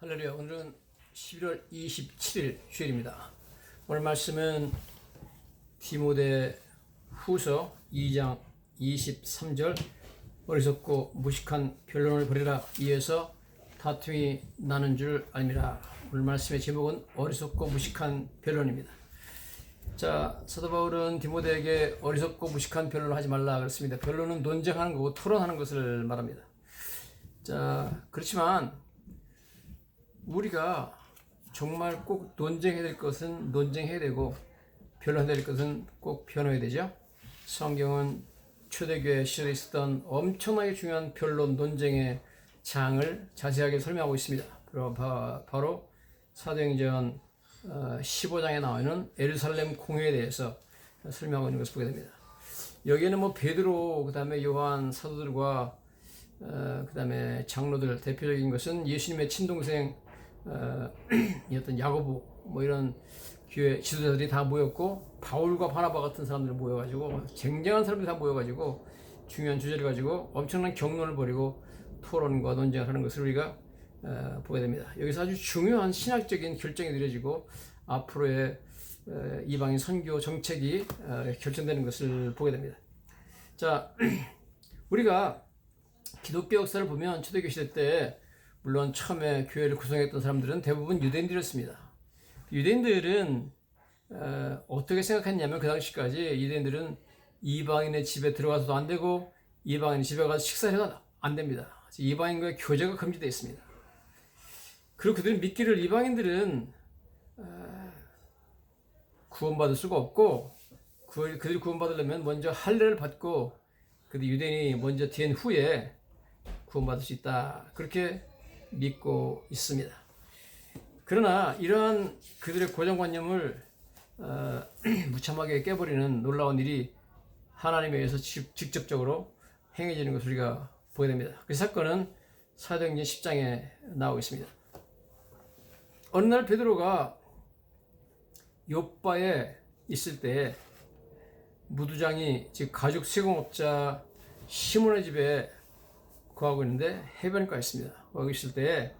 할렐루야. 오늘은 11월 27일 주일입니다. 오늘 말씀은 디모데 후서 2장 23절 어리석고 무식한 변론을 벌이라 이에서 다툼이 나는 줄 알미라. 오늘 말씀의 제목은 어리석고 무식한 변론입니다. 자, 사도 바울은 디모데에게 어리석고 무식한 변론을 하지 말라 그랬습니다. 변론은 논쟁하는 거고 토론하는 것을 말합니다. 자, 그렇지만 우리가 정말 꼭 논쟁해야 될 것은 논쟁해야 되고 변론해야 될 것은 꼭 변호해야 되죠. 성경은 초대교회 시절에 있었던 엄청나게 중요한 변론 논쟁의 장을 자세하게 설명하고 있습니다. 바로 사도행전 15장에 나와 있는 예루살렘 공회에 대해서 설명하고 있는 것을 보게 됩니다. 여기에는 뭐 베드로, 그 다음에 요한 사도들과 그 다음에 장로들, 대표적인 것은 예수님의 친동생 어떤 야고보 뭐 이런 교회 지도자들이 다 모였고, 바울과 바나바 같은 사람들이 모여가지고, 쟁쟁한 사람들이 다 모여가지고 중요한 주제를 가지고 엄청난 경론을 벌이고 토론과 논쟁을 하는 것을 우리가 보게 됩니다. 여기서 아주 중요한 신학적인 결정이 내려지고 앞으로의 이방인 선교 정책이 결정되는 것을 보게 됩니다. 자, 우리가 기독교 역사를 보면 초대교회 시대 때 물론 처음에 교회를 구성했던 사람들은 대부분 유대인들이었습니다. 유대인들은 어떻게 생각했냐면, 그 당시까지 유대인들은 이방인의 집에 들어가서도 안 되고 이방인의 집에 가서 식사해도 안 됩니다. 이방인과의 교제가 금지되어 있습니다. 그리고 그들은 믿기를 이방인들은 구원받을 수가 없고, 그들이 구원받으려면 먼저 할례를 받고 그들 유대인이 먼저 된 후에 구원받을 수 있다, 그렇게 믿고 있습니다. 그러나 이러한 그들의 고정관념을 무참하게 깨버리는 놀라운 일이 하나님에 의해서 직접적으로 행해지는 것을 우리가 보게 됩니다. 그 사건은 사도행전 10장에 나오고 있습니다. 어느 날 베드로가 욥바에 있을 때 무두장이, 즉 가죽 세공업자 시몬의 집에 거하고 있는데 해변가에 있습니다. 거기 있을 때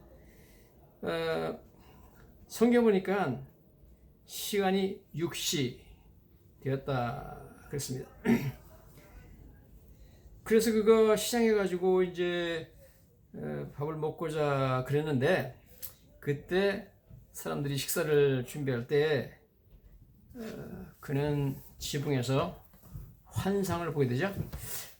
성경 보니까 시간이 6시 되었다 그랬습니다. 그래서 그거 시장해가지고 이제 밥을 먹고자 그랬는데, 그때 사람들이 식사를 준비할 때 그는 지붕에서 환상을 보게 되죠.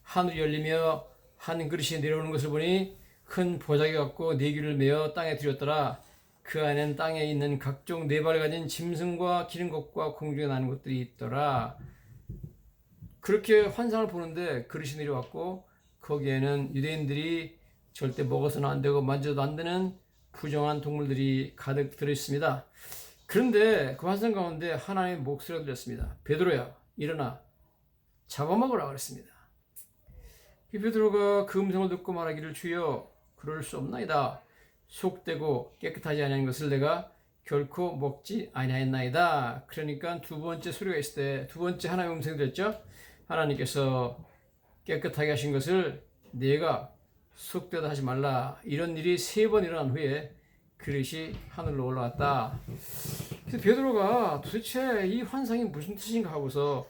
하늘이 열리며 한 그릇이 내려오는 것을 보니 큰 보자기 같고 네 귀를 메어 땅에 들였더라. 그 안에는 땅에 있는 각종 네 발을 가진 짐승과 기는 것과 공중에 나는 것들이 있더라. 그렇게 환상을 보는데 그릇이 내려왔고, 거기에는 유대인들이 절대 먹어서는 안 되고 만져도 안 되는 부정한 동물들이 가득 들어있습니다. 그런데 그 환상 가운데 하나님의 목소리가 들렸습니다. 베드로야, 일어나 잡아먹으라 그랬습니다. 베드로가 그 음성을 듣고 말하기를, 주여 그럴 수 없나이다. 속되고 깨끗하지 아니한 것을 내가 결코 먹지 아니하였나이다. 그러니까 두 번째 소리가 있을 때 두 번째 하나님의 음성이 들렸죠. 하나님께서 깨끗하게 하신 것을 내가 속되다 하지 말라. 이런 일이 3번 일어난 후에 그릇이 하늘로 올라갔다. 그래서 베드로가 도대체 이 환상이 무슨 뜻인가 하고서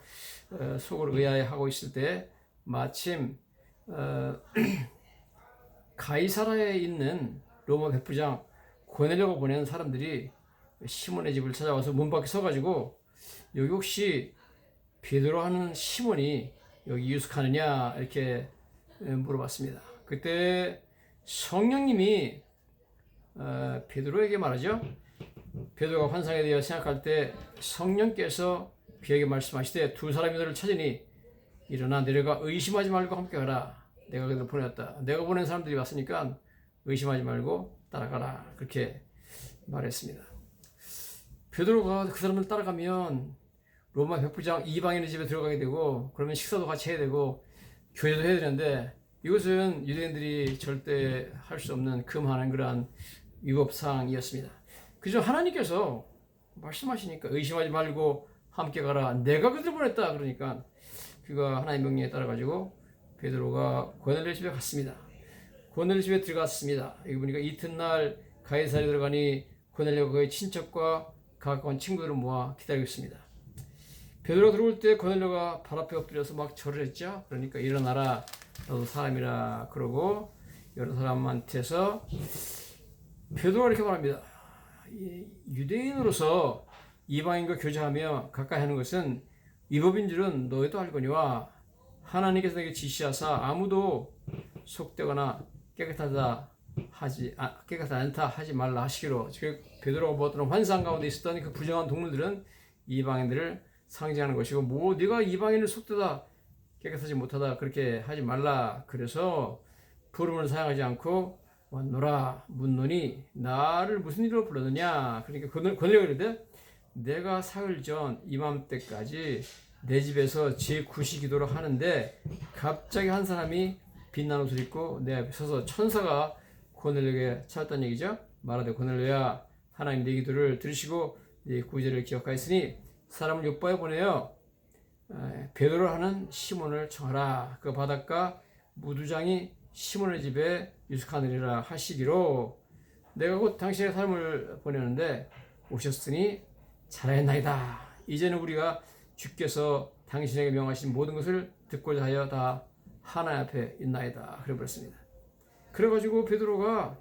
속으로 의아해하고 있을 때 마침 가이사라에 있는 로마 백부장 고넬료가 보낸 사람들이 시몬의 집을 찾아와서 문 밖에 서가지고, 여기 혹시 베드로 하는 시몬이 여기 유숙하느냐 이렇게 물어봤습니다. 그때 성령님이 베드로에게 말하죠. 베드로가 환상에 대해 생각할 때 성령께서 그에게 말씀하시되, 두 사람이 너를 찾으니 일어나 내려가 의심하지 말고 함께 가라. 내가 그들을 보냈다. 내가 보낸 사람들이 왔으니까 의심하지 말고 따라가라. 그렇게 말했습니다. 베드로가 그 사람을 따라가면 로마 백부장 이방인의 집에 들어가게 되고, 그러면 식사도 같이 해야 되고 교제도 해야 되는데, 이것은 유대인들이 절대 할 수 없는 금하는 그러한 위법사항이었습니다. 그저 하나님께서 말씀하시니까 의심하지 말고 함께 가라. 내가 그들을 보냈다. 그러니까 그가 하나님의 명령에 따라가지고 베드로가 고넬료 집에 갔습니다. 고넬료 집에 들어갔습니다. 여기 보니까 이튿날 가이사랴에 들어가니 고넬료가 그의 친척과 가까운 친구들을 모아 기다리고 있습니다. 베드로가 들어올 때 고넬료가 발 앞에 엎드려서 막 절을 했죠. 그러니까 일어나라, 너도 사람이라 그러고 여러 사람한테서 베드로가 이렇게 말합니다. 유대인으로서 이방인과 교제하며 가까이 하는 것은 위법인 줄은 너희도 알거니와 하나님께서 내게 지시하사 아무도 속되거나 깨끗하지 않다 하지 말라 하시기로. 즉 베드로가 보았던 환상 가운데 있었던 그 부정한 동물들은 이방인들을 상징하는 것이고, 네가 이방인을 속되다 깨끗하지 못하다 그렇게 하지 말라. 그래서 부름을 사용하지 않고 왔노라 묻노니 나를 무슨 일로 불렀느냐. 그러니까 고넬료가 이르되 내가 사흘 전 이맘때까지 내 집에서 제9시 기도를 하는데 갑자기 한 사람이 빛나는 옷을 입고 내 앞에 서서 천사가 고넬료에게 찾았다는 얘기죠. 말하되 고넬료야, 하나님 내 기도를 들으시고 네 구제를 기억하였으니 사람을 요바에 보내어 베드로를 하는 시몬을 청하라. 그 바닷가 무두장이 시몬의 집에 유숙하느니라 하시기로. 내가 곧 당신의 사람을 보내는데 오셨으니 잘하였나이다. 이제는 우리가 주께서 당신에게 명하신 모든 것을 듣고자 하여 다 하나님 앞에 있나이다. 그래 버렸습니다. 그래가지고 베드로가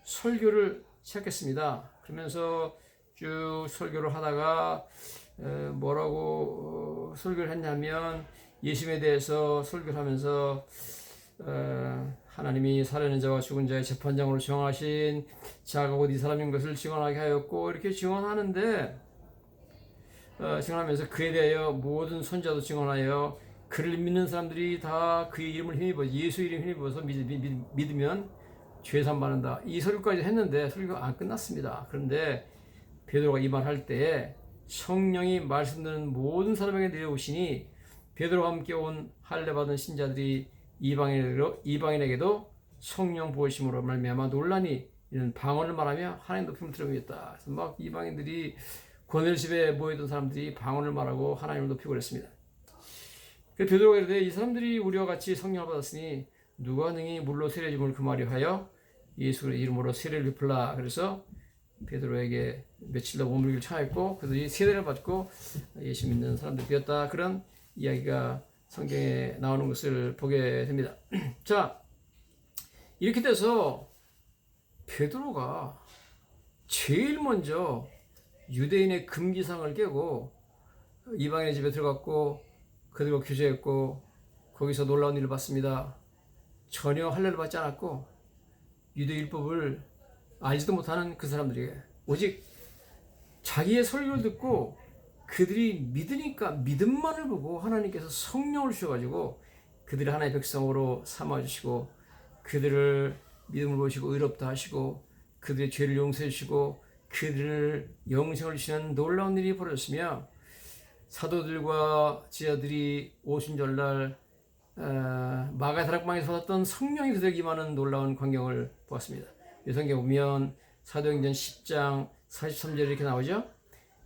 설교를 시작했습니다. 그러면서 쭉 설교를 하다가 뭐라고 설교를 했냐면, 예수님에 대해서 설교를 하면서 하나님이 살아있는 자와 죽은 자의 재판장으로 정하신 자가 곧 이 사람인 것을 증언하게 하였고, 이렇게 증언하는데 증언하면서 그에 대하여 모든 선자도 증언하여 그를 믿는 사람들이 다 그의 이름을 힘입어, 예수 이름 힘입어서 믿으면 죄산 받는다. 이 설교까지 했는데 설교가 안 끝났습니다. 그런데 베드로가 이 말할 때에 성령이 말씀드리는 모든 사람에게 내려오시니 베드로와 함께 온 할례 받은 신자들이 이방인에게도 성령 부으심으로 말미암아 놀라니 이는 방언을 말하며 하나님 높임을 드러내겠다. 그래서 막 이방인들이 고넬 집에 모여있던 사람들이 방언을 말하고 하나님을 높이고 그랬습니다. 그래서 베드로가 이르되 이 사람들이 우리와 같이 성령을 받았으니 누가 능히 물로 세례짐을 금하려 하여 예수 이름으로 세례를 베풀라. 그래서 베드로에게 며칠 더 머물기를 청하였고 그들이 세례를 받고 예수 믿는 사람들이 되었다. 그런 이야기가 성경에 나오는 것을 보게 됩니다. 자, 이렇게 돼서 베드로가 제일 먼저 유대인의 금기상을 깨고 이방인의 집에 들어갔고 그들과 교제했고 거기서 놀라운 일을 봤습니다. 전혀 할례를 받지 않았고 유대 율법을 알지도 못하는 그 사람들에게 오직 자기의 설교를 듣고 그들이 믿으니까 믿음만을 보고 하나님께서 성령을 주셔가지고 그들을 하나님의 백성으로 삼아주시고 그들을 믿음을 보시고 의롭다 하시고 그들의 죄를 용서해 주시고 그들을 영생을 주시는 놀라운 일이 벌어졌으며 사도들과 지자들이 오순절날 마가 다락방에서 받았던 성령이 그들에게 임하는 놀라운 광경을 보았습니다. 이 성경 보면 사도행전 10장 43절에 이렇게 나오죠.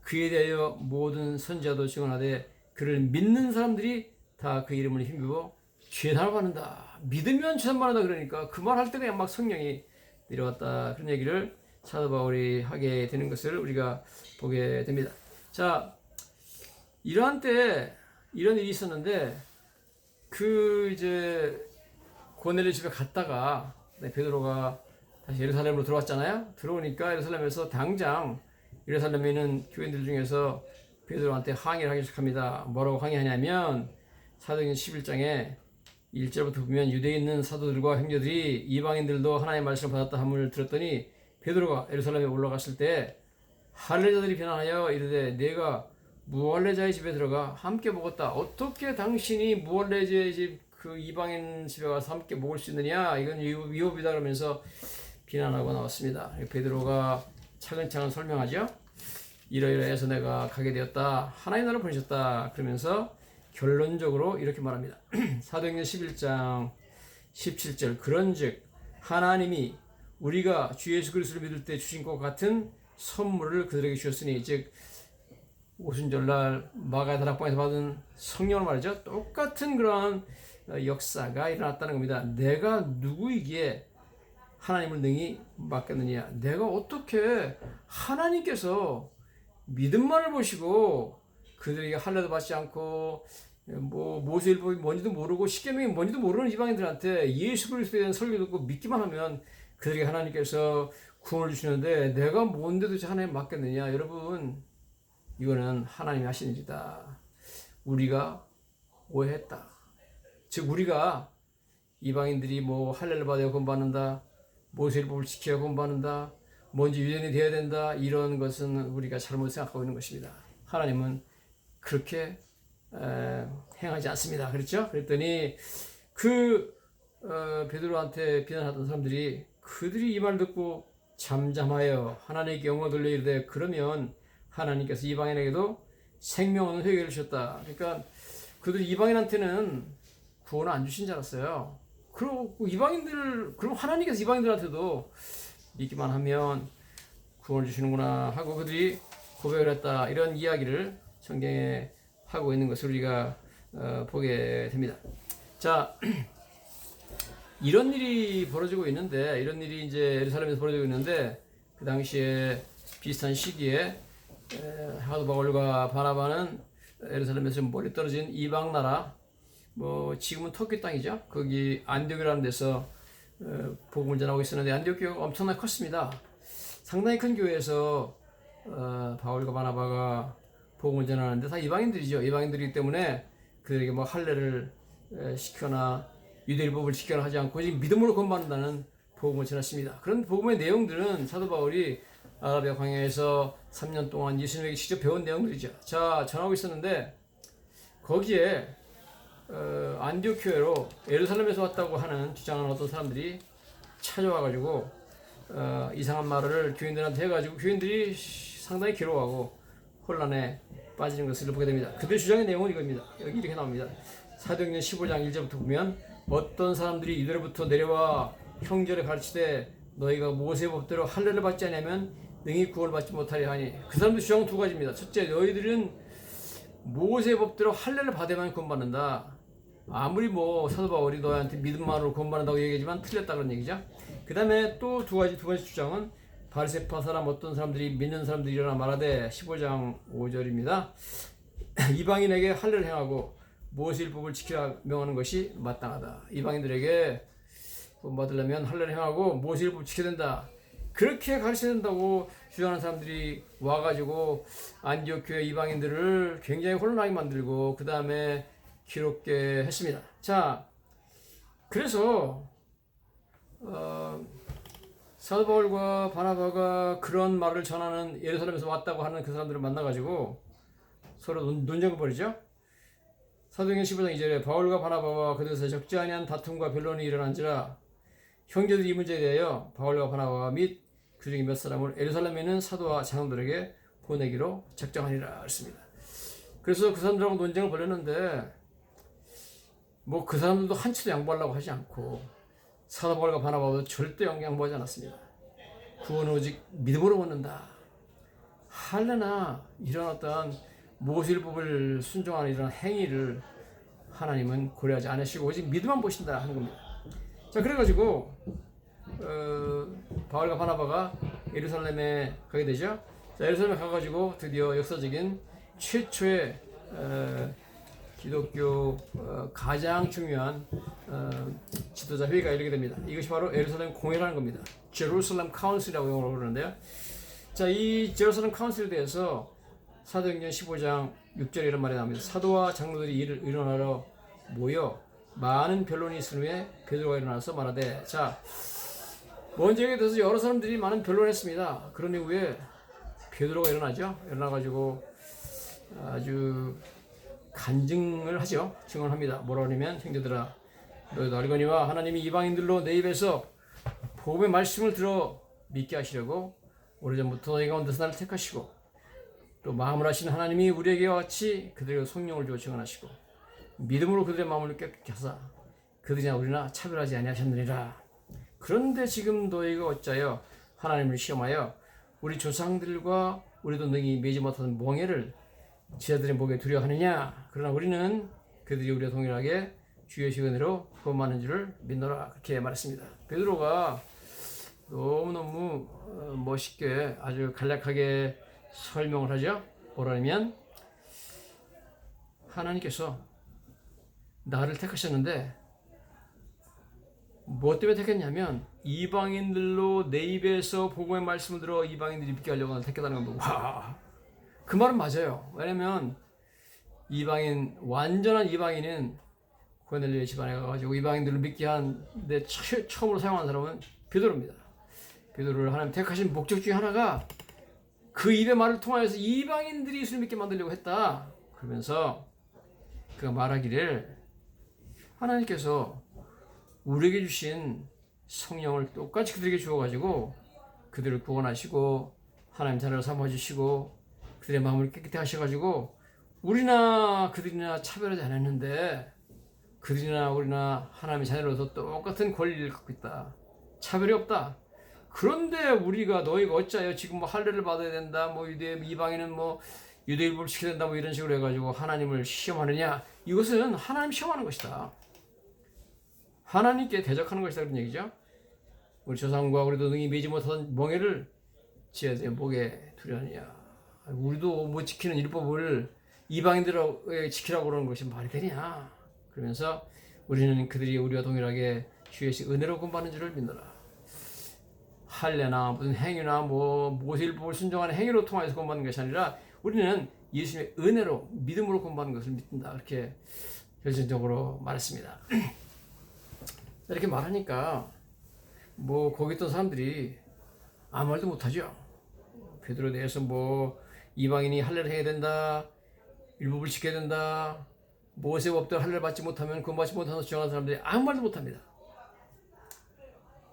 그에 대하여 모든 선지자도 증언하되 그를 믿는 사람들이 다 그 이름을 힘입어 죄사함을 받는다. 믿으면 죄사함 받는다. 그러니까 그 말 할 때 그냥 막 성령이 내려왔다. 그런 얘기를 사도 바울이 하게 되는 것을 우리가 보게 됩니다. 자, 이러한 때 이런 일이 있었는데 이제 고넬료 집에 갔다가 베드로가 다시 예루살렘으로 들어왔잖아요. 들어오니까 예루살렘에서 당장 예루살렘에 있는 교인들 중에서 베드로한테 항의를 하기 시작합니다. 뭐라고 항의하냐면 사도행전 11장에 1절부터 보면 유대에 있는 사도들과 형제들이 이방인들도 하나님의 말씀을 받았다 함을 들었더니 베드로가 예루살렘에 올라갔을 때 할례자들이 변환하여 이르되 내가 무할례자의 집에 들어가 함께 먹었다. 어떻게 당신이 무할례자의 집 그 이방인 집에 가서 함께 먹을 수 있느냐. 이건 위법이다 그러면서 비난하고 나왔습니다. 베드로가 차근차근 설명하죠. 이러이러해서 내가 가게 되었다. 하나님 나라를 보내셨다. 그러면서 결론적으로 이렇게 말합니다. 사도행전 11장 17절 그런즉 하나님이 우리가 주 예수 그리스도를 믿을 때 주신 것 같은 선물을 그들에게 주셨으니 즉 오순절날 마가 다락방에서 받은 성령을 말이죠. 똑같은 그런 역사가 일어났다는 겁니다. 내가 누구이기에 하나님을 능히 맡겠느냐. 내가 어떻게 하나님께서 믿음만을 보시고 그들에게 할례도 받지 않고 뭐 모세율법이 뭔지도 모르고 십계명이 뭔지도 모르는 이방인들한테 예수 그리스도에 대한 설교 듣고 믿기만 하면 그들에게 하나님께서 구원을 주시는데 내가 뭔데 도대체 하나님 맡겠느냐. 여러분, 이거는 하나님이 하시는 일이다. 우리가 오해했다. 즉 우리가 이방인들이 뭐 할례를 받아야 구원받는다, 모세율법을 지켜야 구원받는다, 먼저 유대인이 되어야 된다, 이런 것은 우리가 잘못 생각하고 있는 것입니다. 하나님은 그렇게 행하지 않습니다. 그렇죠? 그랬더니 베드로한테 비난하던 사람들이 그들이 이 말 듣고 잠잠하여 하나님께 영광 돌려 이르되 그러면 하나님께서 이방인에게도 생명은 회개를 주셨다. 그러니까 그들이 이방인한테는 구원을 안 주신 줄 알았어요. 그리고 그럼 하나님께서 이방인들한테도 믿기만 하면 구원을 주시는구나 하고 그들이 고백을 했다. 이런 이야기를 성경에 하고 있는 것을 우리가 보게 됩니다. 자, 이런 일이 벌어지고 있는데, 이런 일이 이제 예루살렘에서 벌어지고 있는데, 그 당시에 비슷한 시기에 사도 바울과 바나바는 예루살렘에서 좀 멀리 떨어진 이방 나라, 뭐 지금은 터키 땅이죠. 거기 안디옥이라는 데서 복음을 전하고 있었는데 안디옥 교회가 엄청나게 컸습니다. 상당히 큰 교회에서 바울과 바나바가 복음을 전하는데 다 이방인들이죠. 이방인들이기 때문에 그들에게 뭐 할례를 시켜나 유대율법을 지켜라 하지 않고 믿음으로 구원받는다는 복음을 전했습니다. 그런 복음의 내용들은 사도 바울이 아라비아 광야에서 3년 동안 예수님에게 직접 배운 내용들이죠. 자, 전하고 있었는데 거기에 안디옥 교회로 예루살렘에서 왔다고 하는 주장하는 어떤 사람들이 찾아와가지고 이상한 말을 교인들한테 해가지고 교인들이 상당히 괴로워하고 혼란에 빠지는 것을 보게 됩니다. 그들 주장의 내용은 이겁니다. 여기 이렇게 나옵니다. 사도행전 15장 1절부터 보면 어떤 사람들이 이들로부터 내려와 형제를 가르치되 너희가 모세의 법대로 할례를 받지 않으면 능히 구원을 받지 못하리라 하니 그 사람들 주장은 두 가지입니다. 첫째, 너희들은 모세의 법대로 할례를 받아야만 구원받는다. 아무리 뭐 사도 바울이 너희한테 믿음만으로 구원받는다고 얘기하지만 틀렸다 그런 얘기죠. 그 다음에 또 두 번째 주장은 바리새파 사람 어떤 사람들이 믿는 사람들이 일어나 말하되 15장 5절입니다. 이방인에게 할례를 행하고 모세율법을 지키라 명하는 것이 마땅하다. 이방인들에게 구원받으려면 할례를 행하고 모세율법을 지켜야 된다. 그렇게 가르쳐야 된다고 주장하는 사람들이 와가지고 안디옥 교회 이방인들을 굉장히 혼란하게 만들고 그 다음에 기록게 했습니다. 자, 그래서 사도 바울과 바나바가 그런 말을 전하는 예루살렘에서 왔다고 하는 그 사람들을 만나가지고 서로 논쟁을 벌이죠. 사도행전 15장 2절에 바울과 바나바와 그들에서 적지 아니한 다툼과 변론이 일어난지라 형제들이 이 문제에 대하여 바울과 바나바와 및 그중에 몇 사람을 예루살렘에 있는 사도와 장로들에게 보내기로 작정하니라 했습니다. 그래서 그 사람들하고 논쟁을 벌였는데 뭐 그 사람들도 한치도 양보하려고 하지 않고 사도 바울과 바나바도 절대 양보하지 않았습니다. 구원은 오직 믿음으로 얻는다. 할례나 이런 어떤 모세율법을 순종하는 이런 행위를 하나님은 고려하지 않으시고 오직 믿음만 보신다 하는 겁니다. 자, 그래가지고 바울과 바나바가 예루살렘에 가게 되죠. 자, 예루살렘에 가가지고 드디어 역사적인 최초의 기독교 가장 중요한 지도자 회의가 열리게 됩니다. 이것이 바로 예루살렘 공회라는 겁니다. 제루살렘 카운슬이라고 영어로 부르는데요. 자, 이 제루살렘 카운슬에 대해서 사도행전 15장 6절에 이런 말이 나옵니다. 사도와 장로들이 이를 의논하러 모여 많은 변론이 있은 후에 베드로가 일어나서 말하되, 자, 먼저 여기에 대해서 여러 사람들이 많은 변론을 했습니다. 그런 이후에 베드로가 일어나죠. 일어나가지고 아주 간증을 하죠. 증언을 합니다. 뭐라 그러냐면, 형제들아, 너희도 알거니와 하나님이 이방인들로 내 입에서 복음의 말씀을 들어 믿게 하시려고 오래전부터 너희 가운데서 나를 택하시고 또 마음을 하신 하나님이 우리에게 같이 그들에게 성령을 주어 증언하시고 믿음으로 그들의 마음을 깨끗게 하사 그들이나 우리나 차별하지 아니하셨느니라. 그런데 지금 너희가 어찌하여 하나님을 시험하여 우리 조상들과 우리도 능히 매지 못하는 몽해를 지하들의 목에 두려워하느냐. 그러나 우리는 그들이 우리와 동일하게 주의 시간으로 구원받는 줄을 믿노라. 그렇게 말했습니다. 베드로가 너무너무 멋있게 아주 간략하게 설명을 하죠. 뭐라면 하나님께서 나를 택하셨는데 뭐 때문에 택했냐면 이방인들로 내 입에서 복음의 말씀을 들어 이방인들이 믿게 하려고 택했다는 겁니다. 와, 그 말은 맞아요. 왜냐면 이방인, 완전한 이방인은 고넬료의 집안에 가가지고 이방인들을 믿게 한데 처음으로 사용한 사람은 베드로입니다. 베드로를 하나님 택하신 목적 중에 하나가 그 입의 말을 통하여서 이방인들이 예수를 믿게 만들려고 했다. 그러면서 그가 말하기를 하나님께서 우리에게 주신 성령을 똑같이 그들에게 주어가지고 그들을 구원하시고 하나님 자녀를 삼아주시고 그들의 마음을 깨끗게 하셔가지고 우리나 그들이나 차별하지 않았는데 그들이나 우리나 하나님의 자녀로서 똑같은 권리를 갖고 있다. 차별이 없다. 그런데 우리가 너희가 어찌하여 지금 뭐 할례를 받아야 된다. 뭐 이방인은 뭐 유대일부를 지켜야 된다. 뭐 이런 식으로 해가지고 하나님을 시험하느냐. 이것은 하나님 시험하는 것이다. 하나님께 대적하는 것이다. 그런 얘기죠. 우리 조상과 우리도 능히 매지 못하던 멍에를 지혜의 목에 두려느냐. 우리도 못 지키는 율법을 이방인들에게 지키라고 그러는 것이 말이 되냐. 그러면서 우리는 그들이 우리와 동일하게 주의 은혜로 구원받는 줄을 믿노라. 할례나 무슨 행위나 뭐 모세율법을 순종하는 행위로 통해서 구원받는 것이 아니라 우리는 예수님의 은혜로 믿음으로 구원받는 것을 믿는다. 이렇게 결정적으로 말했습니다. 이렇게 말하니까 뭐 거기 있던 사람들이 아무 말도 못하죠. 베드로에 대해서 뭐 이방인이 할례를 해야 된다, 율법을 지켜야 된다, 모세법대로 할례를 받지 못하면 구원받지 못한다고 주장하는 사람들이 아무 말도 못합니다.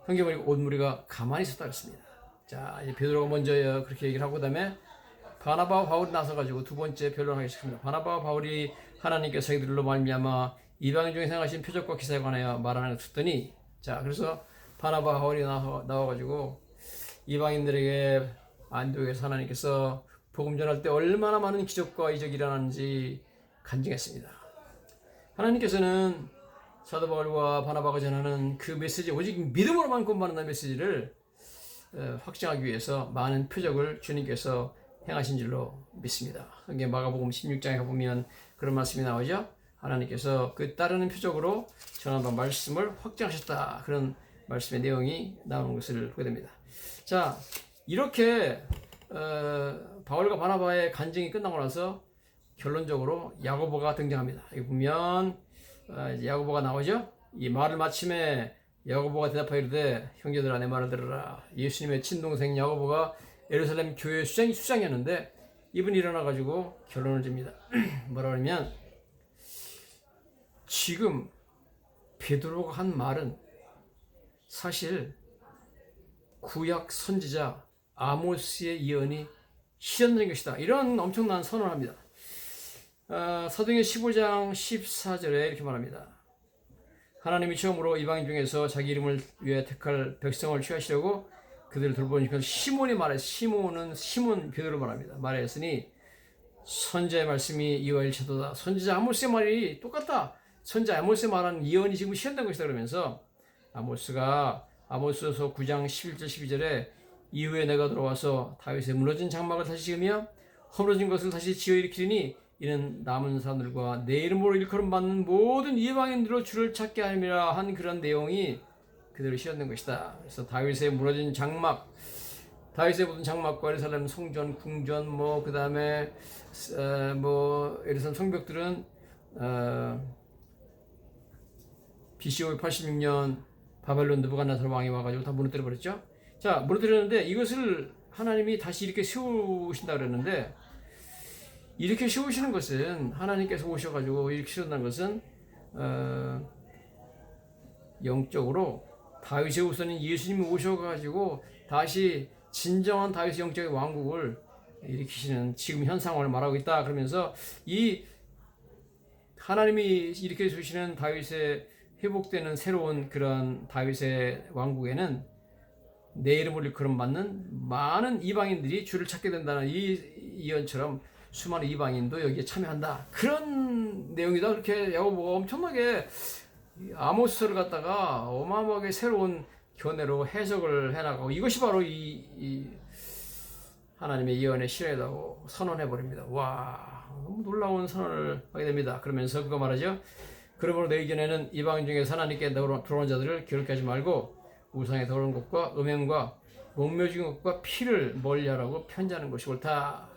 성경을 읽고 온 무리가 가만히 있었다 그랬습니다. 자, 이제 베드로가 먼저 그렇게 얘기를 하고 그다음에 바나바와 바울이 나서가지고 두 번째 변론하기 시작합니다. 바나바와 바울이 하나님께서 이들로 말미암아 이방인 중에 행하신 표적과 기사에 관하여 말하는 것을 듣더니, 자, 그래서 바나바와 바울이 나와가지고 이방인들에게 안디옥에서 하나님께서 복음 전할 때 얼마나 많은 기적과 이적이 일어나는지 간증했습니다. 하나님께서는 사도 바울과 바나바가 전하는 그 메시지, 오직 믿음으로만 구원받는다는 메시지를 확증하기 위해서 많은 표적을 주님께서 행하신 줄로 믿습니다. 성경 마가복음 16장에 보면 그런 말씀이 나오죠. 하나님께서 그 따르는 표적으로 전한 말씀을 확증하셨다. 그런 말씀의 내용이 나오는 것을 보게 됩니다. 자, 이렇게 바울과 바나바의 간증이 끝나고 나서 결론적으로 야고보가 등장합니다. 여기 보면 야고보가 나오죠. 이 말을 마침에 야고보가 대답하이르되 형제들아 내 말을 들으라. 예수님의 친동생 야고보가 예루살렘 교회 수장이었는데 이분이 일어나가지고 결론을 줍니다. 뭐라 그러면 지금 베드로가 한 말은 사실 구약 선지자 아모스의 예언이 실현된 것이다. 이런 엄청난 선언을 합니다. 사도행전 15장 14절에 이렇게 말합니다. 하나님이 처음으로 이방인 중에서 자기 이름을 위해 택할 백성을 취하시려고 그들을 돌보니까 시몬이 말해, 시몬 베드로 말합니다. 말했으니 선지자의 말씀이 이와 일치하도다. 선지자 아모스의 말이 똑같다. 선지자 아모스의 말한 예언이 지금 실현된 것이다. 그러면서 아모스서 9장 11절 12절에 이후에 내가 돌아와서 다윗의 무너진 장막을 다시 지으며 허물어진 것을 다시 지어 일으키리니 이는 남은 사람들과 내 이름으로 일컬음 받는 모든 이방인들로 주를 찾게 함이라 한 그런 내용이 그대로 실현된 것이다. 그래서 다윗의 무너진 장막, 다윗의 묻은 장막과 예루살렘 성전, 궁전, 뭐 그다음에 뭐 예루살렘 성벽들은 BC 586년 바벨론 느부갓네살 왕이 와가지고 다 무너뜨려 버렸죠. 자, 무너뜨렸는데 이것을 하나님이 다시 이렇게 세우신다 그랬는데, 이렇게 세우시는 것은 하나님께서 오셔가지고 이렇게 세운다는 것은 영적으로 다윗의 후손인 예수님이 오셔가지고 다시 진정한 다윗의 영적인 왕국을 일으키시는 지금 현상을 말하고 있다. 그러면서 이 하나님이 이렇게 주시는 다윗의 회복되는 새로운 그런 다윗의 왕국에는 내 이름을 일컬음 받는 많은 이방인들이 주를 찾게 된다는 이 예언처럼 수많은 이방인도 여기에 참여한다. 그런 내용이다. 그렇게 야고보가 엄청나게 아모스서를 갖다가 어마어마하게 새로운 견해로 해석을 해나가고 이것이 바로 이 하나님의 예언의 실현이라고 선언해 버립니다. 와, 너무 놀라운 선언을 하게 됩니다. 그러면서 그거 말하죠. 그러므로 내 의견에는 이방인 중에서 하나님께 들어온 자들을 괴롭게 하지 말고 우상에 더러운 것과 음행과 목매 죽인 것과 피를 멀리하라고 편지하는 것이 옳다.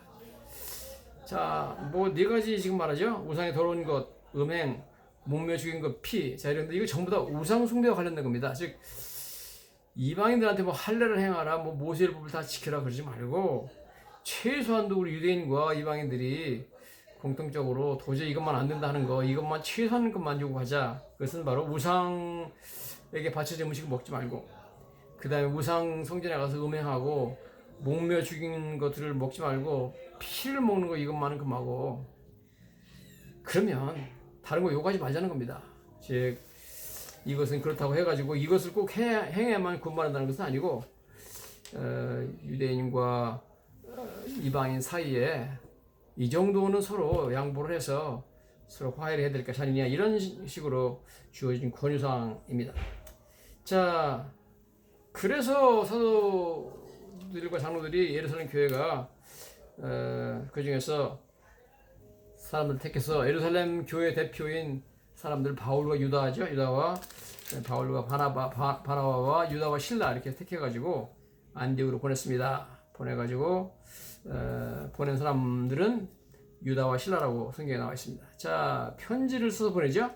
자, 뭐 네 가지 지금 말하죠. 우상에 더러운 것, 음행, 목매 죽인 것, 피. 자, 이런데 이거 전부 다 우상 숭배와 관련된 겁니다. 즉 이방인들한테 뭐 할례를 행하라, 뭐 모세율법을 다 지켜라 그러지 말고 최소한도 우리 유대인과 이방인들이 공통적으로 도저히 이것만 안 된다 하는 거, 이것만 최소한 것만 요구하자. 그것은 바로 우상에게 바쳐진 음식을 먹지 말고, 그 다음에 우상 성전에 가서 음행하고 목며 죽인 것들을 먹지 말고 피를 먹는 거 이것만은 금하고, 그러면 다른 거 요구하지 말자는 겁니다. 즉 이것은 그렇다고 해가지고 이것을 꼭 행해야만 구원받는다는 것은 아니고, 유대인과 이방인 사이에 이 정도는 서로 양보를 해서 서로 화해를 해야 될 것이 아니냐, 이런 식으로 주어진 권유사항입니다. 자, 그래서 사도들과 장로들이 예루살렘 교회가 그 중에서 사람들 택해서 예루살렘 교회 대표인 사람들 바울과 유다죠. 유다와 바울과 바나바와 유다와 실라 이렇게 택해가지고 안디옥으로 보냈습니다. 보내가지고 보낸 사람들은 유다와 실라라고 성경에 나와 있습니다. 자, 편지를 써서 보내죠.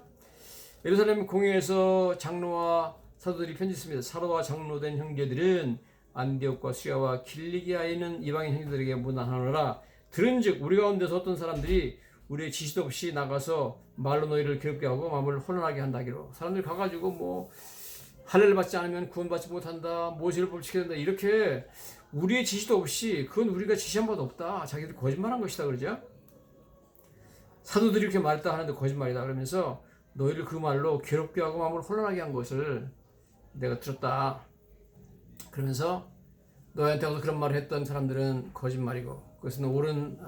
예루살렘 공회에서 장로와 사도들이 편지 씁니다. 사도와 장로된 형제들은 안디옥과 수야와 길리기아에 있는 이방인 형제들에게 문안하노라. 들은즉 우리 가운데서 어떤 사람들이 우리의 지시도 없이 나가서 말로 너희를 괴롭게 하고 마음을 혼란하게 한다기로. 사람들 가가지고 뭐 할례를 받지 않으면 구원받지 못한다, 모세율법을 지켜야 된다, 이렇게 우리의 지시도 없이, 그건 우리가 지시한 바도 없다, 자기들 거짓말한 것이다 그러죠. 사도들이 이렇게 말했다 하는데 거짓말이다 그러면서 너희를 그 말로 괴롭게 하고 마음을 혼란하게 한 것을 내가 들었다. 그러면서 너희한테 가서 그런 말을 했던 사람들은 거짓말이고 그것은 옳은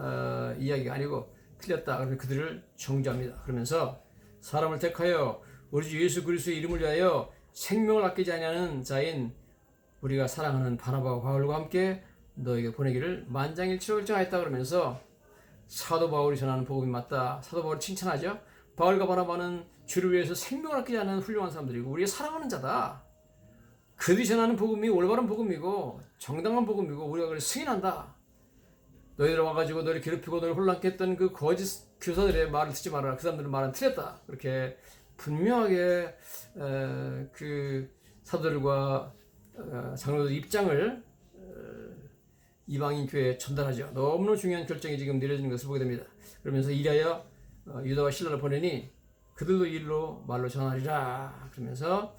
이야기가 아니고 틀렸다. 그러면 그들을 정죄합니다. 그러면서 사람을 택하여 우리 주 예수 그리스도의 이름을 위하여 생명을 아끼지 아니하는 자인 우리가 사랑하는 바나바와 바울과 함께 너에게 보내기를 만장일치로 결정하였다. 그러면서 사도 바울이 전하는 복음이 맞다. 사도 바울을 칭찬하죠. 바울과 바나바는 주를 위해서 생명을 아끼지 않는 훌륭한 사람들이고 우리가 사랑하는 자다. 그들이 전하는 복음이 올바른 복음이고 정당한 복음이고 우리가 그걸 승인한다. 너희들 와가지고 너를 괴롭히고 너를 혼란케 했던 그 거짓 교사들의 말을 듣지 말아라. 그 사람들의 말은 틀렸다. 그렇게 분명하게 그 사도들과 장로들 입장을 이방인 교회에 전달하죠. 너무나 중요한 결정이 지금 내려지는 것을 보게 됩니다. 그러면서 이리하여 유다와 실라를 보내니 그들도 일로 말로 전하리라. 그러면서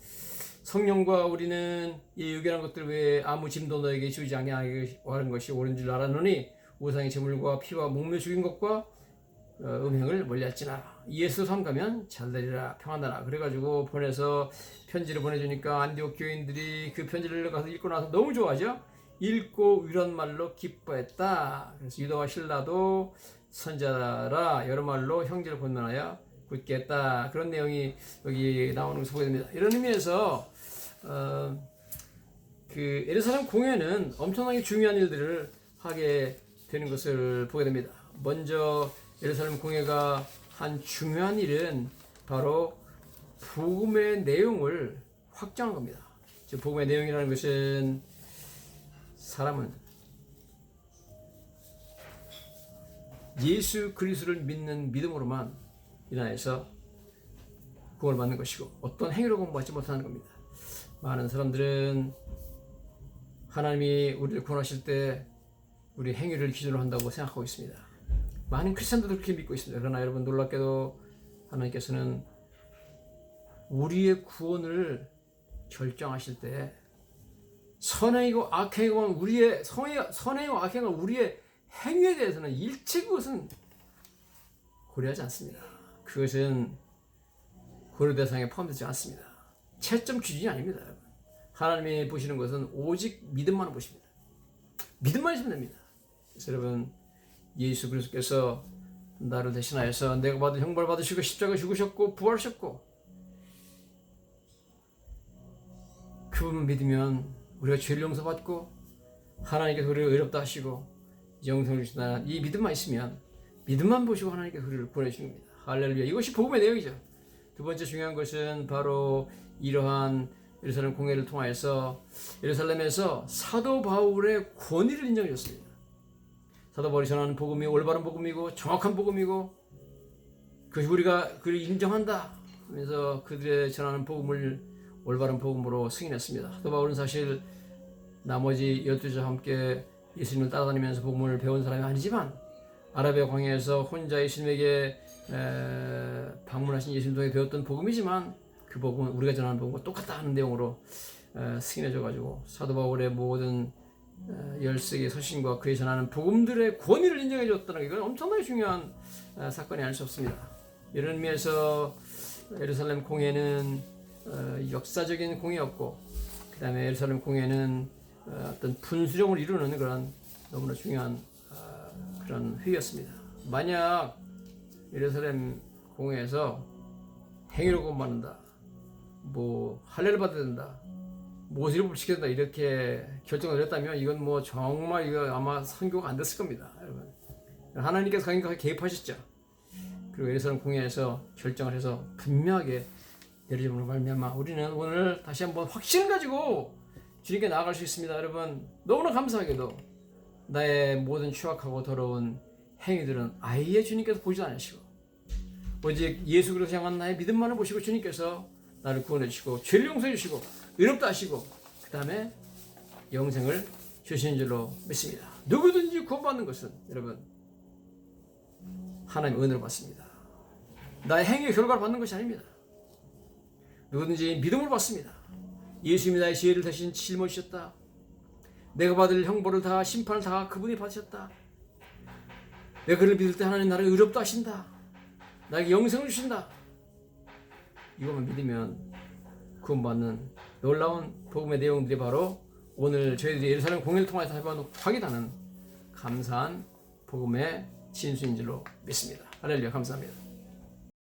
성령과 우리는 이 의견한 것들 외에 아무 짐도 너에게 지우지 아니하게 하는 것이 옳은 줄 알았노니 우상의 제물과 피와 목매 죽인 것과 음행을 멀리할지나 예수 삼가면 잘되리라 평안하라. 그래가지고 보내서 편지를 보내주니까 안디옥 교인들이 그 편지를 가서 읽고 나서 너무 좋아하죠. 읽고 이런 말로 기뻐했다. 그래서 유다와 실라도 선자라 여러 말로 형제를 권면하여 굳게 했다. 그런 내용이 여기 나오는 것을 보게 됩니다. 이런 의미에서 그 예루살렘 공회는 엄청나게 중요한 일들을 하게 되는 것을 보게 됩니다. 먼저 예루살렘 공회가 한 중요한 일은 바로 복음의 내용을 확정한 겁니다. 즉 복음의 내용이라는 것은 사람은 예수 그리스도를 믿는 믿음으로만 인하여서 구원을 받는 것이고 어떤 행위로 구원받지 못하는 겁니다. 많은 사람들은 하나님이 우리를 구원하실 때 우리 행위를 기준으로 한다고 생각하고 있습니다. 많은 크리스천들도 그렇게 믿고 있습니다. 그러나 여러분 놀랍게도 하나님께서는 우리의 구원을 결정하실 때 선행이고 악행이고 우리의 선행이고 악행은 우리의 행위에 대해서는 일체 그것은 고려하지 않습니다. 그것은 고려 대상에 포함되지 않습니다. 채점 기준이 아닙니다. 여러분. 하나님이 보시는 것은 오직 믿음만을 보십니다. 믿음만 있으면 됩니다. 그래서 여러분 예수 그리스도께서 나를 대신하여서 내가 받은 형벌 받으시고 십자가 죽으셨고 부활하셨고 그분 믿으면 우리가 죄를 용서받고 하나님께서 우리를 의롭다 하시고 영생을 주신다는 이 믿음만 있으면 믿음만 보시고 하나님께서 우리를 구원해주는 겁니다. 할렐루야. 이것이 복음의 내용이죠. 두 번째 중요한 것은 바로 이러한 예루살렘 공회를 통하여서 예루살렘에서 사도 바울의 권위를 인정해 줬습니다. 사도 바울이 전하는 복음이 올바른 복음이고 정확한 복음이고 그것이 우리가 그를 인정한다 하면서 그들의 전하는 복음을 올바른 복음으로 승인했습니다. 사도 바울은 사실 나머지 12제자와 함께 예수님을 따라다니면서 복음을 배운 사람이 아니지만 아라비아 광야에서 혼자 예수님에게 방문하신 예수님 통해 배웠던 복음이지만 그 복음은 우리가 전하는 복음과 똑같다는 내용으로 승인해줘가지고 사도 바울의 모든 10세기의 서신과 그의 전하는 복음들의 권위를 인정해줬다는 게 이건 엄청나게 중요한 사건이 아닐 수 없습니다. 이런 의미에서 예루살렘 공회는 역사적인 공회였고 그 다음에 예루살렘 공회는 어떤 분수령을 이루는 그런 너무나 중요한 그런 회의였습니다. 만약 예루살렘 공회에서 행위를 구원받는다, 뭐 할례를 받아야 된다, 모세를 지켜야 된다 이렇게 결정을 했다면 이건 뭐 정말 이거 아마 선교가 안 됐을 겁니다, 여러분. 하나님께서 강력하게 개입하셨죠. 그리고 예루살렘 공회에서 결정을 해서 분명하게 예루살렘으로 말미암아 우리는 오늘 다시 한번 확신을 가지고 주님께 나아갈 수 있습니다. 여러분 너무나 감사하게도 나의 모든 추악하고 더러운 행위들은 아예 주님께서 보지 않으시고 오직 예수 그리스도를 향한 나의 믿음만을 보시고 주님께서 나를 구원해 주시고 죄를 용서해 주시고 의롭다 하시고 그 다음에 영생을 주시는 줄로 믿습니다. 누구든지 구원받는 것은 여러분 하나님의 은혜로 받습니다. 나의 행위의 결과를 받는 것이 아닙니다. 누구든지 믿음으로 받습니다. 예수님이 나의 죄를 대신 짊어지셨다. 내가 받을 형벌을 다 심판을 다 그분이 받으셨다. 내가 그를 믿을 때 하나님 나를 의롭다 하신다. 나에게 영생을 주신다. 이것만 믿으면 구원받는 놀라운 복음의 내용들이 바로 오늘 저희들이 예루살렘 공회를 통해서 해본 확인하는 감사한 복음의 진수인 줄로 믿습니다. 할렐루야. 감사합니다.